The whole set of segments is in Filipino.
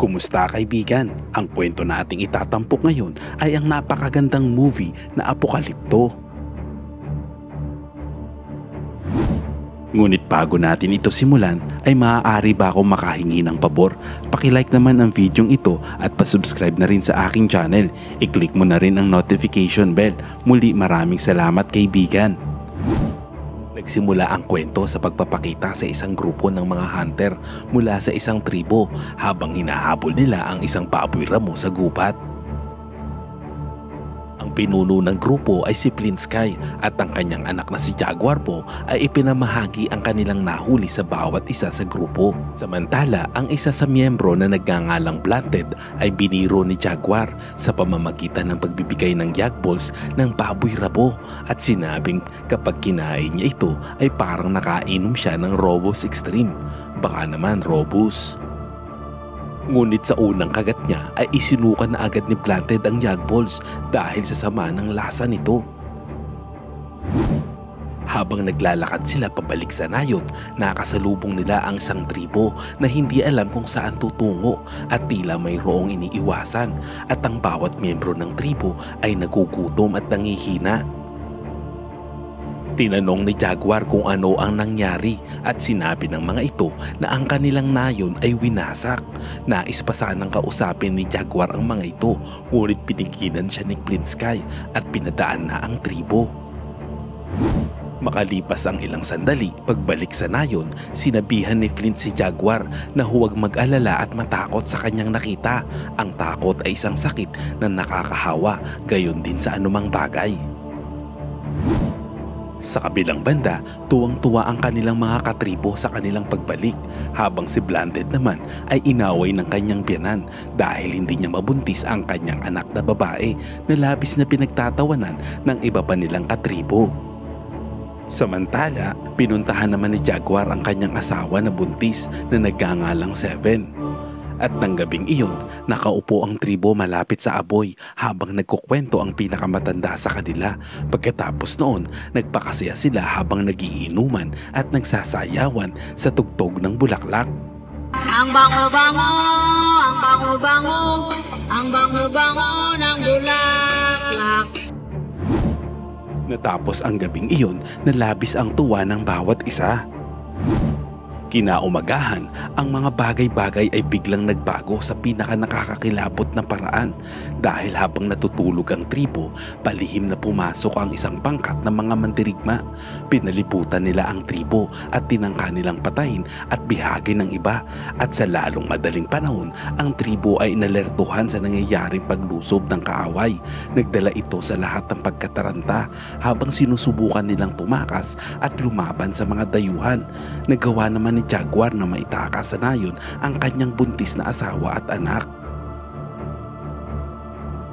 Kumusta kaibigan? Ang kwento na ating itatampok ngayon ay ang napakagandang movie na Apokalipto. Ngunit bago natin ito simulan ay maaari ba akong makahingi ng pabor? Pakilike naman ang videong ito at pasubscribe na rin sa aking channel. I-click mo na rin ang notification bell. Muli maraming salamat kaibigan. Nagsimula ang kwento sa pagpapakita sa isang grupo ng mga hunter mula sa isang tribo habang hinahabol nila ang isang baboy ramo sa gubat. Ang pinuno ng grupo ay si Flint Sky at ang kanyang anak na si Jaguar po ay ipinamahagi ang kanilang nahuli sa bawat isa sa grupo. Samantala, ang isa sa miyembro na nagngangalang Blunted ay biniro ni Jaguar sa pamamagitan ng pagbibigay ng yag balls ng baboy rabo at sinabing kapag kinain niya ito ay parang nakainom siya ng Robust Extreme. Baka naman Robust. Ngunit sa unang kagat niya ay isinukan na agad ni Blunted ang yag balls dahil sa sama ng lasa nito. Habang naglalakad sila pabalik sa nayon, nakasalubong nila ang isang tribo na hindi alam kung saan tutungo at tila mayroong iniiwasan at ang bawat miyembro ng tribo ay nagugutom at nangihina. Tinanong ni Jaguar kung ano ang nangyari at sinabi ng mga ito na ang kanilang nayon ay winasak. Nais pa sanang kausapin ni Jaguar ang mga ito, ngunit pinigilan siya ni Flint Sky at pinadaan na ang tribo. Makalipas ang ilang sandali, pagbalik sa nayon, sinabihan ni Flint si Jaguar na huwag mag-alala at matakot sa kanyang nakita. Ang takot ay isang sakit na nakakahawa, gayon din sa anumang bagay. Sa kabilang banda, tuwang-tuwa ang kanilang mga katribo sa kanilang pagbalik habang si Blunted naman ay inaway ng kanyang biyanan dahil hindi niya mabuntis ang kanyang anak na babae na labis na pinagtatawanan ng iba pa nilang katribo. Samantala, pinuntahan naman ni Jaguar ang kanyang asawa na buntis na nagngangalang Seven. At ng gabing iyon, nakaupo ang tribo malapit sa aboy habang nagkukwento ang pinakamatanda sa kanila. Pagkatapos noon, nagpakasaya sila habang nagiinuman at nagsasayawan sa tugtog ng bulaklak. Ang bango-bango, ang bango-bango, ang bango-bango ng bulaklak. Natapos ang gabing iyon, nalabis ang tuwa ng bawat isa. Kinaumagahan, ang mga bagay-bagay ay biglang nagbago sa pinaka nakakakilabot na paraan dahil habang natutulog ang tribo, palihim na pumasok ang isang pangkat ng mga mandirigma. Pinalibutan nila ang tribo at tinangka nilang patayin at bihagin ng iba at sa lalong madaling panahon, ang tribo ay inalertuhan sa nangyayaring paglusob ng kaaway. Nagdala ito sa lahat ng pagkataranta habang sinusubukan nilang tumakas at lumaban sa mga dayuhan. Nagawa naman ni Jaguar na maitakas sa nayon ang kanyang buntis na asawa at anak.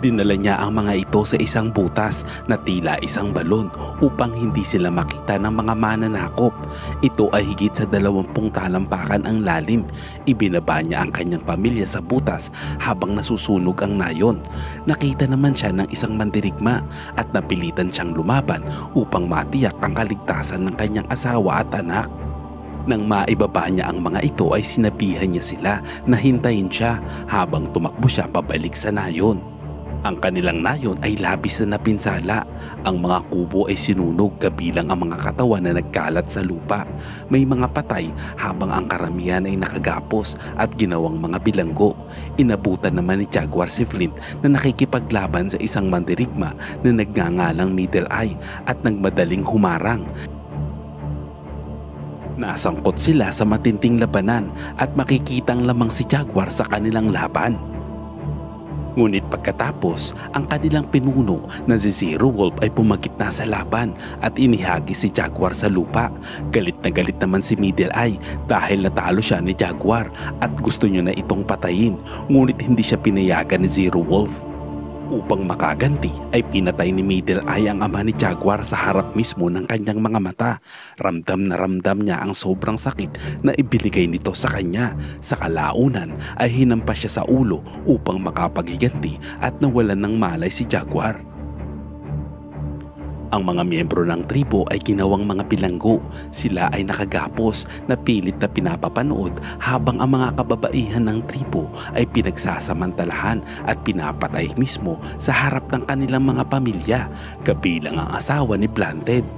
Dinala niya ang mga ito sa isang butas na tila isang balon upang hindi sila makita ng mga mananakop. Ito ay higit sa 20 talampakan ang lalim. Ibinaba niya ang kanyang pamilya sa butas habang nasusunog ang nayon. Nakita naman siya ng isang mandirigma at napilitan siyang lumaban upang matiyak ang kaligtasan ng kanyang asawa at anak. Nang maibaba niya ang mga ito ay sinabihan niya sila na hintayin siya habang tumakbo siya pabalik sa nayon. Ang kanilang nayon ay labis na napinsala. Ang mga kubo ay sinunog kabilang ang mga katawan na nagkalat sa lupa. May mga patay habang ang karamihan ay nakagapos at ginawang mga bilanggo. Inabutan naman ni Jaguar si Flint na nakikipaglaban sa isang mandirigma na nagngangalang Middle Eye at nagmadaling humarang. Nasangkot sila sa matinding labanan at makikitang lamang si Jaguar sa kanilang laban. Ngunit pagkatapos, ang kanilang pinuno na si Zero Wolf ay pumagit na sa laban at inihagi si Jaguar sa lupa. Galit na galit naman si Middle Eye dahil natalo siya ni Jaguar at gusto niya na itong patayin, ngunit hindi siya pinayagan ni Zero Wolf. Upang makaganti ay pinatay ni Middle Eye ang ama ni Jaguar sa harap mismo ng kanyang mga mata. Ramdam na ramdam niya ang sobrang sakit na ibinigay nito sa kanya. Sa kalaunan ay hinampas siya sa ulo upang makapaghiganti at nawalan ng malay si Jaguar. Ang mga miyembro ng tribo ay ginawang mga bilanggo. Sila ay nakagapos na pilit na pinapapanood habang ang mga kababaihan ng tribo ay pinagsasamantalahan at pinapatay mismo sa harap ng kanilang mga pamilya, kabilang ang asawa ni Planted.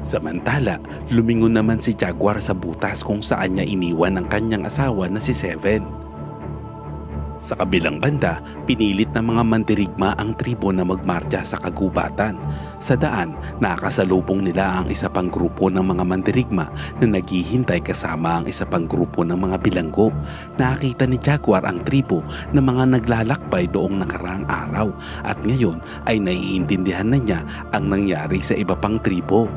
Samantala, lumingon naman si Jaguar sa butas kung saan niya iniwan ang kanyang asawa na si Seven. Sa kabilang banda, pinilit ng mga mandirigma ang tribo na magmarcha sa kagubatan. Sa daan, nakasalubong nila ang isa pang grupo ng mga mandirigma na naghihintay kasama ang isa pang grupo ng mga bilanggo. Nakita ni Jaguar ang tribo na mga naglalakbay doong nakaraang araw at ngayon ay naiintindihan na niya ang nangyari sa iba pang tribo.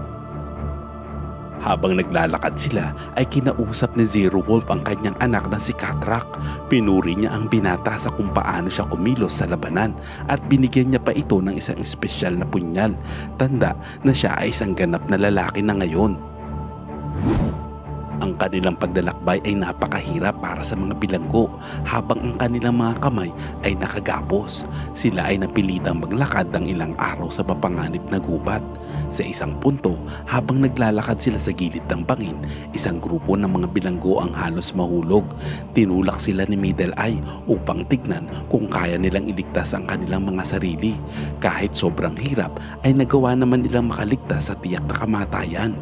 Habang naglalakad sila ay kinausap ni Zero Wolf ang kanyang anak na si Catrak. Pinuri niya ang binata sa kung paano siya kumilos sa labanan at binigyan niya pa ito ng isang espesyal na punyal. Tanda na siya ay isang ganap na lalaki na ngayon. Ang kanilang paglalakbay ay napakahirap para sa mga bilanggo habang ang kanilang mga kamay ay nakagapos. Sila ay napilitang maglakad ng ilang araw sa mapanganib na gubat. Sa isang punto, habang naglalakad sila sa gilid ng bangin, isang grupo ng mga bilanggo ang halos mahulog. Tinulak sila ni Middle Eye upang tignan kung kaya nilang iligtas ang kanilang mga sarili. Kahit sobrang hirap ay nagawa naman nilang makaligtas sa tiyak na kamatayan.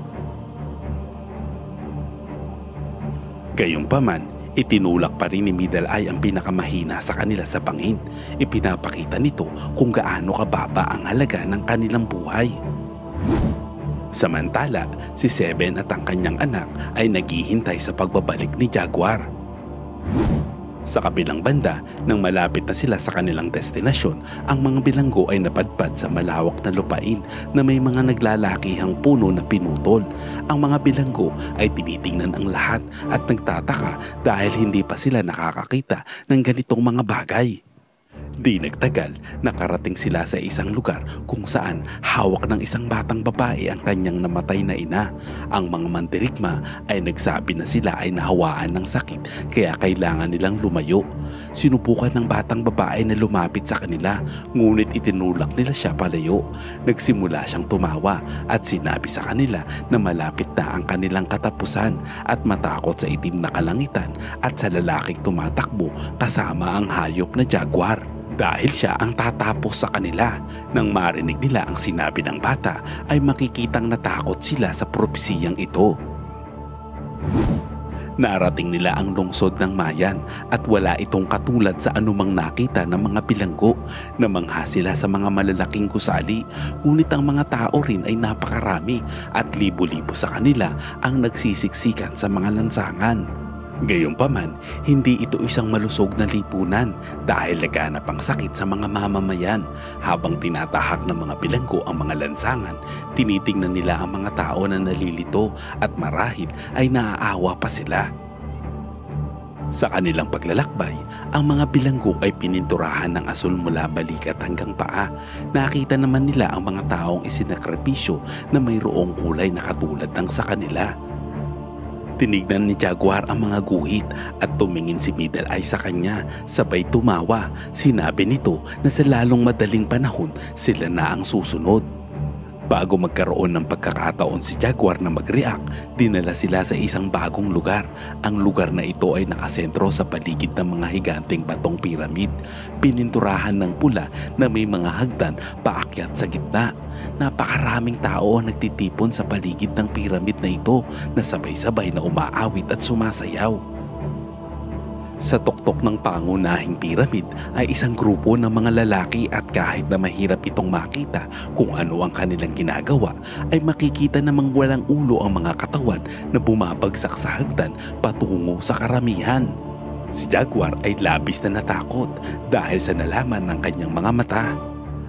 Gayunpaman, itinulak pa rin ni Middle Eye ang pinakamahina sa kanila sa bangin. Ipinapakita nito kung gaano kababa ang halaga ng kanilang buhay. Samantala, si Seven at ang kanyang anak ay naghihintay sa pagbabalik ni Jaguar. Sa kabilang banda, nang malapit na sila sa kanilang destinasyon, ang mga bilanggo ay napadpad sa malawak na lupain na may mga naglalakihang puno na pinutol. Ang mga bilanggo ay tinitingnan ang lahat at nagtataka dahil hindi pa sila nakakakita ng ganitong mga bagay. Di nagtagal, nakarating sila sa isang lugar kung saan hawak ng isang batang babae ang kanyang namatay na ina. Ang mga mandirigma ay nagsabi na sila ay nahawaan ng sakit kaya kailangan nilang lumayo. Sinubukan ng batang babae na lumapit sa kanila, ngunit itinulak nila siya palayo. Nagsimula siyang tumawa at sinabi sa kanila na malapit na ang kanilang katapusan at matakot sa itim na kalangitan at sa lalaking tumatakbo kasama ang hayop na Jaguar. Dahil siya ang tatapos sa kanila. Nang marinig nila ang sinabi ng bata ay makikitang natakot sila sa propesiyang ito. Narating nila ang lungsod ng Mayan at wala itong katulad sa anumang nakita ng mga bilanggo. Namangha sila sa mga malalaking gusali, ngunit ang mga tao rin ay napakarami at libo-libo sa kanila ang nagsisiksikan sa mga lansangan. Gayunpaman, hindi ito isang malusog na lipunan dahil laganap ang sakit sa mga mamamayan. Habang tinatahak ng mga bilanggo ang mga lansangan, tinitingnan nila ang mga tao na nalilito at marahil ay naaawa pa sila. Sa kanilang paglalakbay, ang mga bilanggo ay pininturahan ng asul mula balikat hanggang paa. Nakita naman nila ang mga taong isinakripisyo na mayroong kulay na katulad ng sa kanila. Tinignan ni Jaguar ang mga guhit at tumingin si Middle Eye sa kanya, sabay tumawa. Sinabi nito na sa lalong madaling panahon sila na ang susunod. Bago magkaroon ng pagkakataon si Jaguar na mag-react, dinala sila sa isang bagong lugar. Ang lugar na ito ay nakasentro sa paligid ng mga higanteng batong piramid. Pininturahan ng pula na may mga hagdan paakyat sa gitna. Napakaraming tao ang nagtitipon sa paligid ng piramid na ito na sabay-sabay na umaawit at sumasayaw. Sa tuktok ng pangunahing piramid ay isang grupo ng mga lalaki at kahit na mahirap itong makita kung ano ang kanilang ginagawa, ay makikita namang walang ulo ang mga katawan na bumabagsak sa hagdan patungo sa karamihan. Si Jaguar ay labis na natakot dahil sa nalaman ng kanyang mga mata.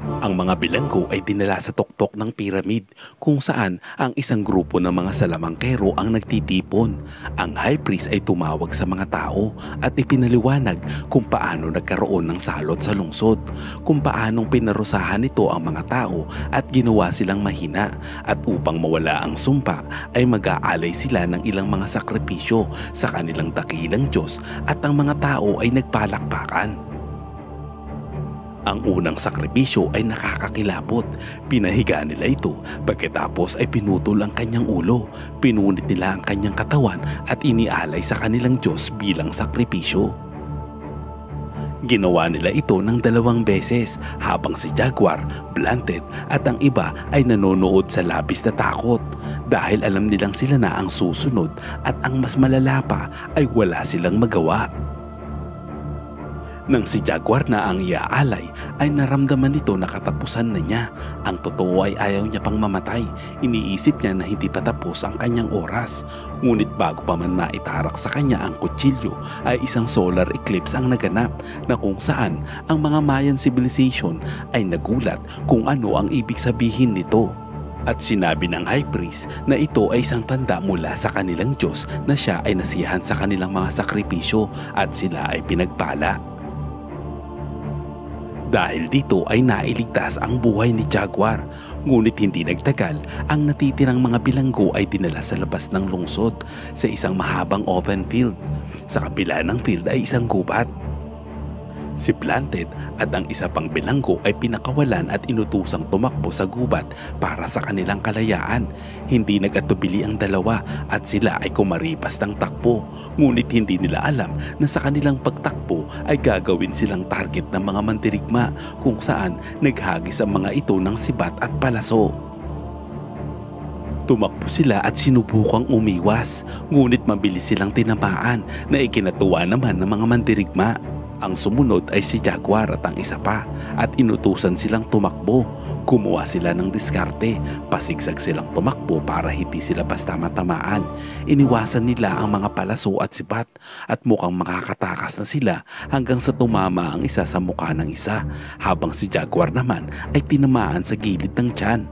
Ang mga bilanggo ay dinala sa tuktok ng piramid kung saan ang isang grupo ng mga salamangkero ang nagtitipon. Ang high priest ay tumawag sa mga tao at ipinaliwanag kung paano nagkaroon ng salot sa lungsod, kung paanong pinarusahan nito ang mga tao at ginawa silang mahina, at upang mawala ang sumpa ay mag-aalay sila ng ilang mga sakripisyo sa kanilang dakilang Diyos at ang mga tao ay nagpalakpakan. Ang unang sakripisyo ay nakakakilabot. Pinahiga nila ito, pagkatapos ay pinutol ang kanyang ulo, pinunit nila ang kanyang katawan at inialay sa kanilang Diyos bilang sakripisyo. Ginawa nila ito ng 2 beses habang si Jaguar, Blunted at ang iba ay nanonood sa labis na takot dahil alam nilang sila na ang susunod at ang mas malala pa ay wala silang magawa. Nang si Jaguar na ang iaalay ay naramdaman nito na katapusan na niya. Ang totoo ay ayaw niya pang mamatay. Iniisip niya na hindi pa tapos ang kanyang oras. Ngunit bago pa man maitarak sa kanya ang kutsilyo ay isang solar eclipse ang naganap na kung saan ang mga Mayan civilization ay nagulat kung ano ang ibig sabihin nito. At sinabi ng High Priest na ito ay isang tanda mula sa kanilang Diyos na siya ay nasiyahan sa kanilang mga sakripisyo at sila ay pinagpala. Dahil dito ay nailigtas ang buhay ni Jaguar. Ngunit hindi nagtagal, ang natitirang mga bilanggo ay dinala sa labas ng lungsod sa isang mahabang open field. Sa kabila ng field ay isang gubat. Si Blunted at ang isa pang bilanggo ay pinakawalan at inutusang tumakbo sa gubat para sa kanilang kalayaan. Hindi nag-atubili ang dalawa at sila ay kumaripas ng takbo. Ngunit hindi nila alam na sa kanilang pagtakbo ay gagawin silang target ng mga mandirigma kung saan naghagis ang mga ito ng sibat at palaso. Tumakbo sila at sinubukang umiwas, ngunit mabilis silang tinamaan na ikinatuwa naman ng mga mandirigma. Ang sumunod ay si Jaguar at ang isa pa at inutusan silang tumakbo. Gumawa sila ng diskarte, pasigsag silang tumakbo para hindi sila basta matamaan. Iniwasan nila ang mga palaso at sibat at mukhang makakatakas na sila hanggang sa tumama ang isa sa mukha ng isa, habang si Jaguar naman ay tinamaan sa gilid ng tiyan.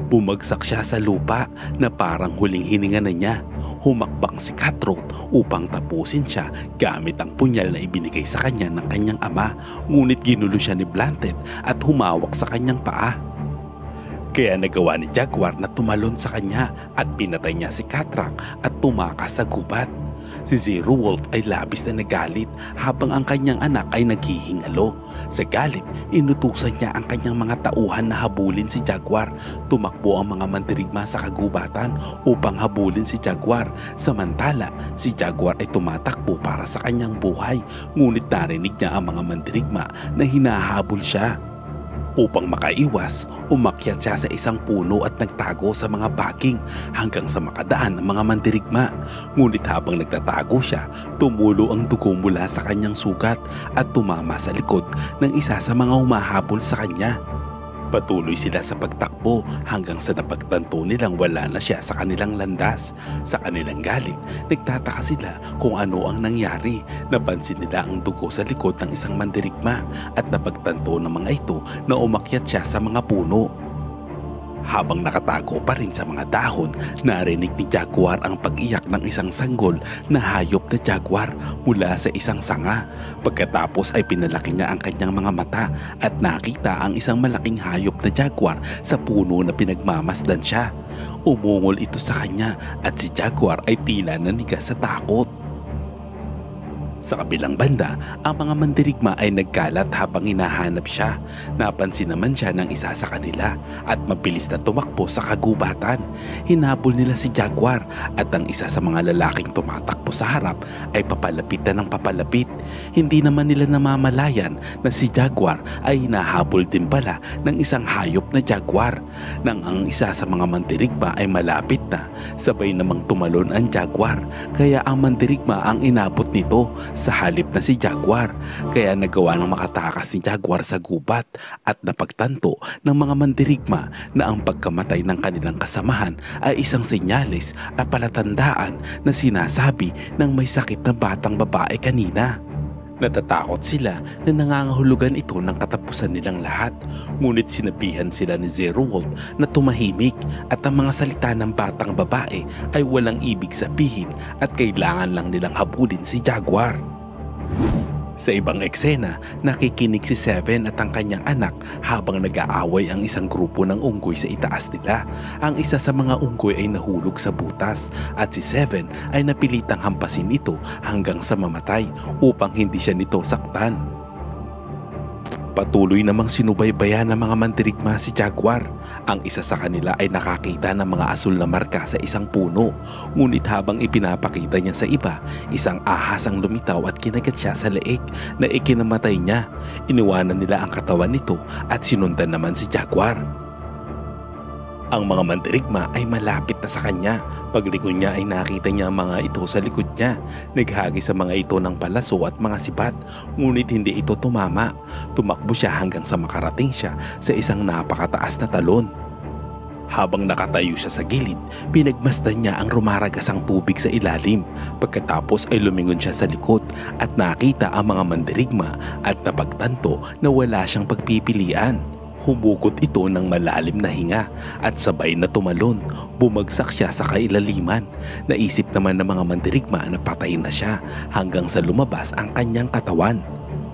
Bumagsak siya sa lupa na parang huling hininga na niya. Humakbang si Cutthroat upang tapusin siya gamit ang punyal na ibinigay sa kanya ng kanyang ama, ngunit ginulo siya ni Blunted at humawak sa kanyang paa. Kaya nagawa ni Jaguar na tumalon sa kanya at pinatay niya si Cutthroat at tumakas sa gubat. Si Zero Wolf ay labis na nagalit habang ang kanyang anak ay naghihingalo. Sa galit, inutusan niya ang kanyang mga tauhan na habulin si Jaguar. Tumakbo ang mga mandirigma sa kagubatan upang habulin si Jaguar. Samantala, si Jaguar ay tumatakbo para sa kanyang buhay. Ngunit narinig niya ang mga mandirigma na hinahabol siya. Upang makaiwas, umakyat siya sa isang puno at nagtago sa mga baging hanggang sa makadaan ng mga mandirigma. Ngunit habang nagtatago siya, tumulo ang dugo mula sa kanyang sugat at tumama sa likod ng isa sa mga humahabol sa kanya. Patuloy sila sa pagtakbo hanggang sa napagtanto nilang wala na siya sa kanilang landas. Sa kanilang galit, nagtataka sila kung ano ang nangyari. Napansin nila ang dugo sa likod ng isang mandirigma at napagtanto ng mga ito na umakyat siya sa mga puno. Habang nakatago pa rin sa mga dahon, narinig ni Jaguar ang pag-iyak ng isang sanggol na hayop na jaguar mula sa isang sanga. Pagkatapos ay pinalaki niya ang kanyang mga mata at nakita ang isang malaking hayop na jaguar sa puno na pinagmamasdan siya. Umungol ito sa kanya at si Jaguar ay tila nanigas sa takot. Sa kabilang banda, ang mga mandirigma ay nagkalat habang hinahanap siya. Napansin naman siya ng isa sa kanila at mabilis na tumakbo sa kagubatan. Hinabol nila si Jaguar at ang isa sa mga lalaking tumatakbo sa harap ay papalapit na ng papalapit. Hindi naman nila namamalayan na si Jaguar ay hinahabol din pala ng isang hayop na jaguar. Nang ang isa sa mga mandirigma ay malapit na, sabay namang tumalon ang jaguar, kaya ang mandirigma ang inabot nito sa halip na si Jaguar. Kaya nagawa ng makatakas ni Jaguar sa gubat at napagtanto ng mga mandirigma na ang pagkamatay ng kanilang kasamahan ay isang senyales at palatandaan na sinasabi ng may sakit na batang babae kanina. Natatakot sila na nangangahulugan ito ng katapusan nilang lahat. Ngunit sinabihan sila ni Zero Wolf na tumahimik at ang mga salita ng batang babae ay walang ibig sabihin at kailangan lang nilang habulin si Jaguar. Sa ibang eksena, nakikinig si Seven at ang kanyang anak habang nag-aaway ang isang grupo ng unggoy sa itaas nila. Ang isa sa mga unggoy ay nahulog sa butas at si Seven ay napilitang hampasin ito hanggang sa mamatay upang hindi siya nito saktan. Patuloy namang sinubaybayan ng mga mandirigma si Jaguar. Ang isa sa kanila ay nakakita ng mga asul na marka sa isang puno. Ngunit habang ipinapakita niya sa iba, isang ahas ang lumitaw at kinagat siya sa leeg na ikinamatay niya. Iniwanan nila ang katawan nito at sinundan naman si Jaguar. Ang mga mandirigma ay malapit na sa kanya. Paglingon niya ay nakita niya ang mga ito sa likod niya. Naghagi sa mga ito ng palaso at mga sibat, ngunit hindi ito tumama. Tumakbo siya hanggang sa makarating siya sa isang napakataas na talon. Habang nakatayo siya sa gilid, pinagmasdan niya ang rumaragasang tubig sa ilalim. Pagkatapos ay lumingon siya sa likod at nakita ang mga mandirigma at napagtanto na wala siyang pagpipilian. Humugot ito ng malalim na hinga at sabay na tumalon. Bumagsak siya sa kailaliman. Naisip naman ng mga mandirigma na patay na siya hanggang sa lumabas ang kanyang katawan.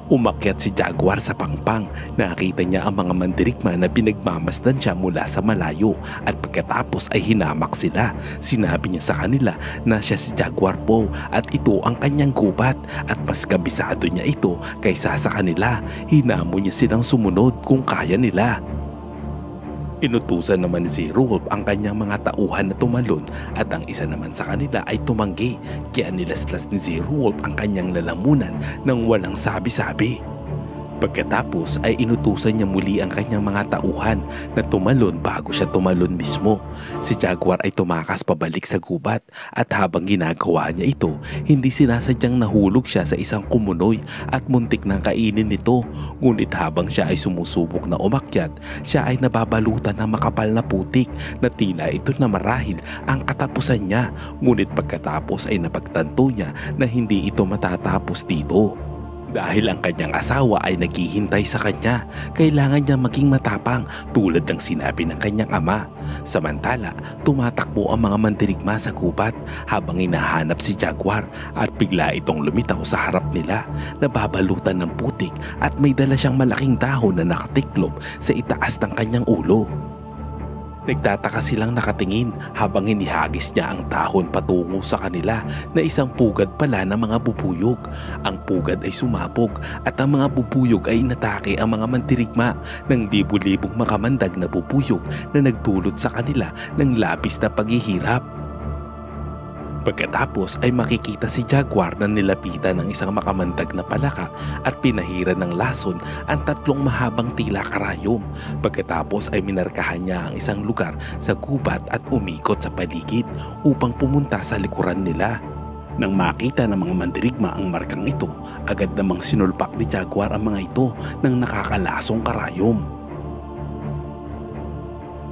Umakyat si Jaguar sa pangpang. Nakita niya ang mga mandirigma na pinagmamasdan siya mula sa malayo at pagkatapos ay hinamak sila. Sinabi niya sa kanila na siya si Jaguar po at ito ang kanyang gubat at mas kabisado niya ito kaysa sa kanila. Hinamon niya silang sumunod kung kaya nila. Inutusan naman ni Zero Wolf ang kanyang mga tauhan na tumalon at ang isa naman sa kanila ay tumanggi. Kaya nilaslas ni Zero Wolf ang kanyang lalamunan nang walang sabi-sabi. Pagkatapos ay inutusan niya muli ang kanyang mga tauhan na tumalon bago siya tumalon mismo. Si Jaguar ay tumakas pabalik sa gubat at habang ginagawa niya ito, hindi sinasadyang nahulog siya sa isang kumunoy at muntik nang kainin nito. Ngunit habang siya ay sumusubok na umakyat, siya ay nababalutan ng makapal na putik na tila ito na marahil ang katapusan niya. Ngunit pagkatapos ay napagtanto niya na hindi ito matatapos dito. Dahil ang kanyang asawa ay naghihintay sa kanya, kailangan niya maging matapang tulad ng sinabi ng kanyang ama. Samantala, tumatakbo ang mga mandirigma sa gubat habang hinahanap si Jaguar at bigla itong lumitaw sa harap nila. Nababalutan ng putik at may dala siyang malaking dahon na nakatiklop sa itaas ng kanyang ulo. Nagtataka silang nakatingin habang hinihagis niya ang dahon patungo sa kanila na isang pugad pala ng mga bubuyog. Ang pugad ay sumabog at ang mga bubuyog ay inatake ang mga mandirigma ng libu-libong makamandag na bubuyog na nagdulot sa kanila ng labis na paghihirap. Pagkatapos ay makikita si Jaguar na nilapitan ng isang makamandag na palaka at pinahiran ng lason ang tatlong mahabang tila karayom. Pagkatapos ay minarkahan niya ang isang lugar sa gubat at umikot sa paligid upang pumunta sa likuran nila. Nang makita ng mga mandirigma ang markang ito, agad namang sinulpak ni Jaguar ang mga ito ng nakakalasong karayom.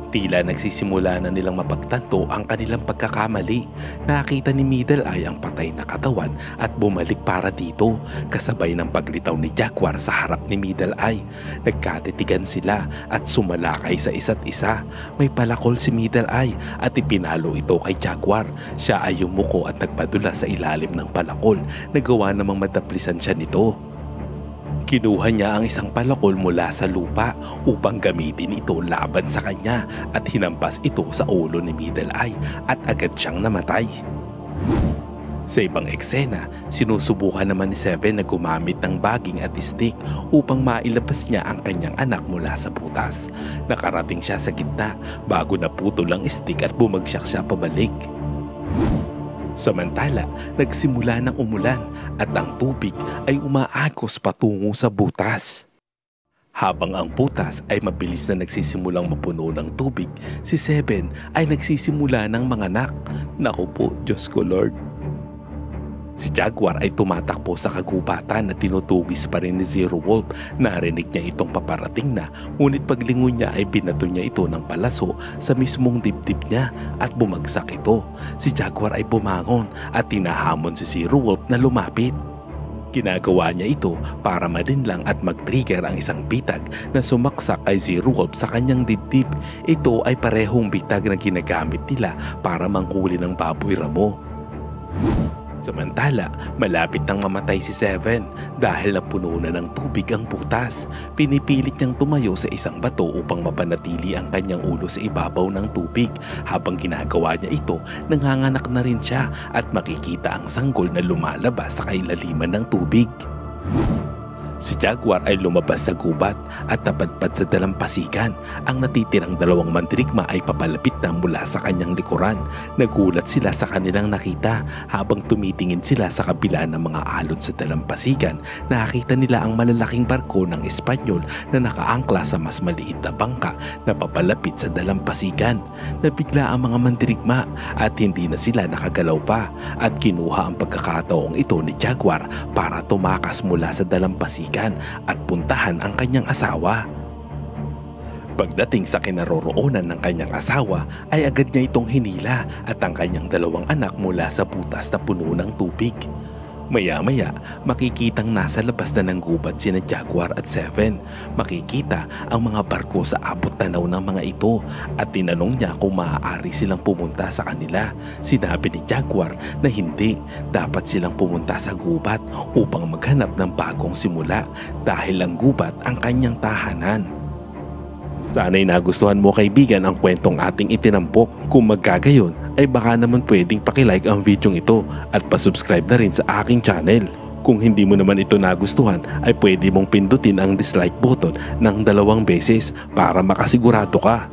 Tila nagsisimula na nilang mapagtanto ang kanilang pagkakamali. Nakita ni Middle Eye ang patay na katawan at bumalik para dito kasabay ng paglitaw ni Jaguar sa harap ni Middle Eye. Nagkatitigan sila at sumalakay sa isa't isa. May palakol si Middle Eye at ipinalo ito kay Jaguar. Siya ay yumuko at nagpadula sa ilalim ng palakol. Nagawa namang madaplisan siya nito. Kinuha niya ang isang palakol mula sa lupa upang gamitin ito laban sa kanya at hinampas ito sa ulo ni Middle Eye at agad siyang namatay. Sa ibang eksena, sinusubukan naman ni Seven na gumamit ng baging at stick upang mailabas niya ang kanyang anak mula sa butas. Nakarating siya sa gitna bago naputol ang stick at bumagsak siya pabalik. Samantala, nagsimula ng umulan at ang tubig ay umaagos patungo sa butas. Habang ang butas ay mabilis na nagsisimulang mapuno ng tubig, si Seven ay nagsisimula ng manganak. Naku po, Diyos ko Lord. Si Jaguar ay tumatakbo sa kagubatan na tinutugis pa rin ni Zero Wolf. Narinig niya itong paparating na, ngunit paglingon niya ay binato niya ito ng palaso sa mismong dibdib niya at bumagsak ito. Si Jaguar ay bumangon at tinahamon si Zero Wolf na lumapit. Ginagawa niya ito para malinlang at mag-trigger ang isang bitag na sumaksak kay Zero Wolf sa kanyang dibdib. Ito ay parehong bitag na ginagamit nila para manghuli ng baboy ramo. Samantala, malapit nang mamatay si Seven dahil napuno na ng tubig ang butas. Pinipilit niyang tumayo sa isang bato upang mapanatili ang kanyang ulo sa ibabaw ng tubig. Habang ginagawa niya ito, nanganganak na rin siya at makikita ang sanggol na lumalabas sa kailaliman ng tubig. Si Jaguar ay lumabas sa gubat at napadpad sa dalampasigan. Ang natitirang dalawang mandirigma ay papalapit na mula sa kanyang likuran. Nagulat sila sa kanilang nakita. Habang tumitingin sila sa kabila ng mga alon sa dalampasigan, nakita nila ang malalaking barko ng Espanyol na nakaangkla sa mas maliit na bangka na papalapit sa dalampasigan. Nabigla ang mga mandirigma at hindi na sila nakagalaw pa, at kinuha ang pagkakataong ito ni Jaguar para tumakas mula sa dalampasigan at puntahan ang kanyang asawa. Pagdating sa kinaroroonan ng kanyang asawa ay agad niya itong hinila at ang kanyang dalawang anak mula sa butas na puno ng tubig. Maya-maya, makikitang nasa labas na ng gubat sina Jaguar at Seven. Makikita ang mga barko sa abot tanaw ng mga ito at tinanong niya kung maaari silang pumunta sa kanila. Sinabi ni Jaguar na hindi, dapat silang pumunta sa gubat upang maghanap ng bagong simula dahil ang gubat ang kanyang tahanan. Sana'y nagustuhan mo kaibigan ang kwentong ating itinampok. Kung magkagayon ay baka naman pwedeng pakilike ang video ito at pasubscribe na rin sa aking channel. Kung hindi mo naman ito nagustuhan ay pwede mong pindutin ang dislike button ng 2 beses para makasigurado ka.